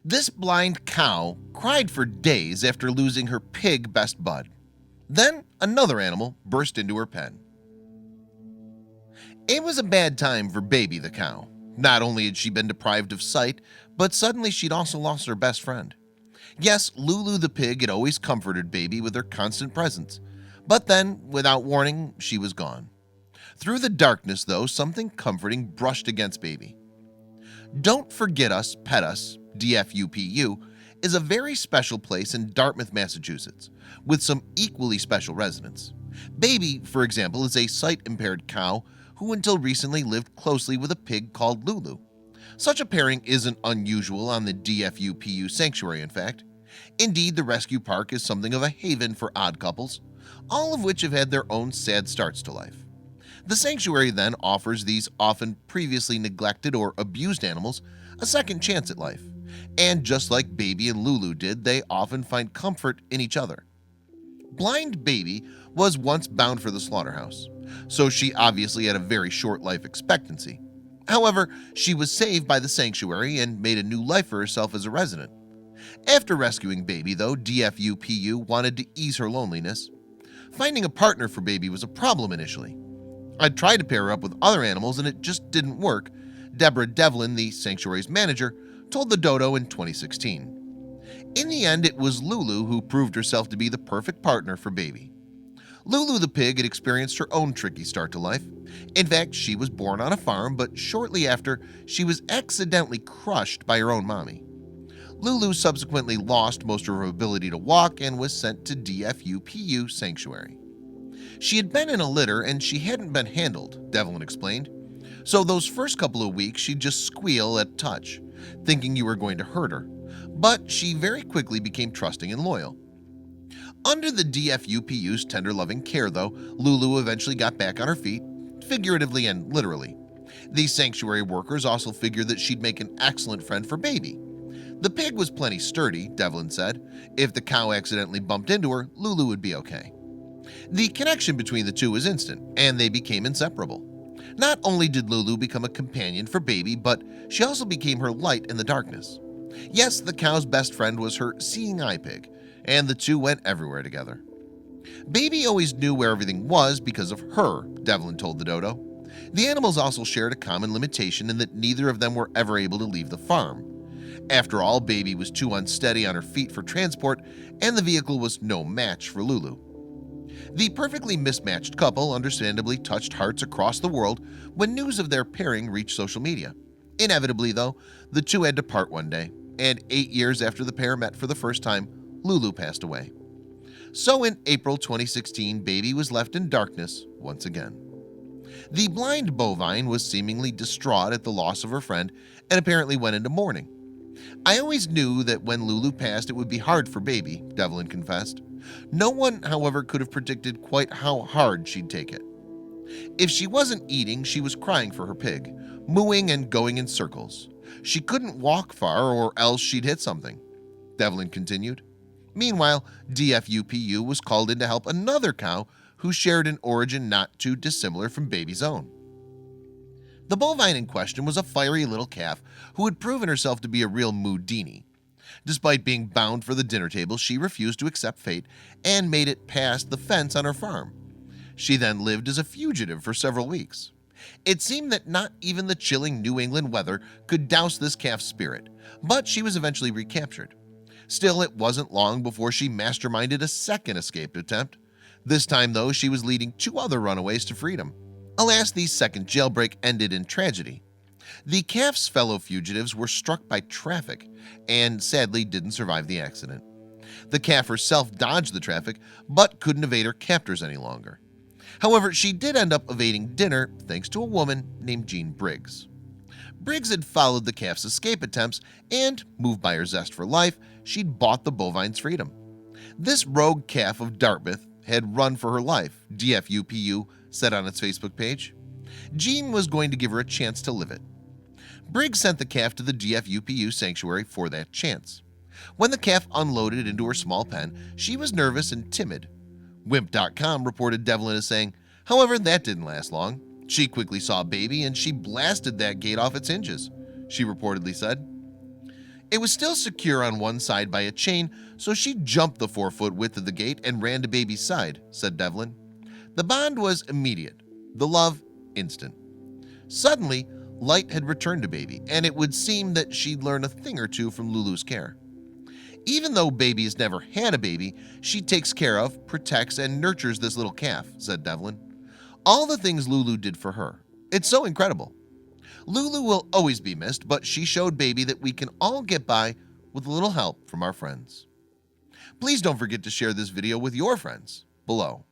This blind cow cried for days after losing her pig best bud. Then another animal burst into her pen. It was a bad time for Baby the cow. Not only had she been deprived of sight, but suddenly she'd also lost her best friend. Yes, Lulu the pig had always comforted Baby with her constant presence, but then, without warning, she was gone. Through the darkness, though, something comforting brushed against Baby. Don't Forget Us, Pet Us, DFUPU, is a very special place in Dartmouth, Massachusetts, with some equally special residents. Baby, for example, is a sight-impaired cow who until recently lived closely with a pig called Lulu. Such a pairing isn't unusual on the DFUPU sanctuary, in fact. Indeed, the rescue park is something of a haven for odd couples, all of which have had their own sad starts to life. The sanctuary then offers these often previously neglected or abused animals a second chance at life, and just like Baby and Lulu did, they often find comfort in each other. Blind Baby was once bound for the slaughterhouse, so she obviously had a very short life expectancy. However, she was saved by the sanctuary and made a new life for herself as a resident. After rescuing Baby, though, DFUPU wanted to ease her loneliness. Finding a partner for Baby was a problem initially. I tried to pair her up with other animals and it just didn't work, Deborah Devlin, the sanctuary's manager, told the Dodo in 2016. In the end, it was Lulu who proved herself to be the perfect partner for Baby. Lulu the pig had experienced her own tricky start to life. In fact, she was born on a farm, but shortly after, she was accidentally crushed by her own mommy. Lulu subsequently lost most of her ability to walk and was sent to DFUPU Sanctuary. She had been in a litter and she hadn't been handled, Devlin explained. So those first couple of weeks she'd just squeal at touch, thinking you were going to hurt her. But she very quickly became trusting and loyal. Under the DFUPU's tender loving care, though, Lulu eventually got back on her feet, figuratively and literally. These sanctuary workers also figured that she'd make an excellent friend for Baby. The pig was plenty sturdy, Devlin said. If the cow accidentally bumped into her, Lulu would be okay. The connection between the two was instant, and they became inseparable. Not only did Lulu become a companion for Baby, but she also became her light in the darkness. Yes, the cow's best friend was her seeing eye pig, and the two went everywhere together. Baby always knew where everything was because of her, Devlin told the Dodo. The animals also shared a common limitation in that neither of them were ever able to leave the farm. After all, Baby was too unsteady on her feet for transport, and the vehicle was no match for Lulu. The perfectly mismatched couple understandably touched hearts across the world when news of their pairing reached social media. Inevitably, though, the two had to part one day, and 8 years after the pair met for the first time, Lulu passed away. So in April 2016, Baby was left in darkness once again. The blind bovine was seemingly distraught at the loss of her friend and apparently went into mourning. I always knew that when Lulu passed it would be hard for Baby, Devlin confessed. No one, however, could have predicted quite how hard she'd take it. If she wasn't eating, she was crying for her pig, mooing and going in circles. She couldn't walk far or else she'd hit something, Devlin continued. Meanwhile, DFUPU was called in to help another cow who shared an origin not too dissimilar from Baby's own. The bovine in question was a fiery little calf who had proven herself to be a real moodini. Despite being bound for the dinner table, she refused to accept fate and made it past the fence on her farm. She then lived as a fugitive for several weeks. It seemed that not even the chilling New England weather could douse this calf's spirit, but she was eventually recaptured. Still, it wasn't long before she masterminded a second escape attempt. This time, though, she was leading 2 other runaways to freedom. Alas, the second jailbreak ended in tragedy. The calf's fellow fugitives were struck by traffic and sadly didn't survive the accident. The calf herself dodged the traffic but couldn't evade her captors any longer. However, she did end up evading dinner thanks to a woman named Jean Briggs. Briggs had followed the calf's escape attempts and, moved by her zest for life, she'd bought the bovine's freedom. This rogue calf of Dartmouth had run for her life, DFUPU said on its Facebook page. Jean was going to give her a chance to live it. Briggs sent the calf to the DFUPU sanctuary for that chance. When the calf unloaded into her small pen, she was nervous and timid. Wimp.com reported Devlin as saying, however, that didn't last long. She quickly saw Baby and she blasted that gate off its hinges, she reportedly said. It was still secure on one side by a chain, so she jumped the 4-foot width of the gate and ran to baby's side, said Devlin. The bond was immediate, the love instant. Suddenly, light had returned to baby, and it would seem that she'd learned a thing or two from Lulu's care. Even though baby has never had a baby, she takes care of, protects, and nurtures this little calf, said Devlin. All the things Lulu did for her. It's so incredible. Lulu will always be missed, but she showed baby that we can all get by with a little help from our friends. Please don't forget to share this video with your friends below.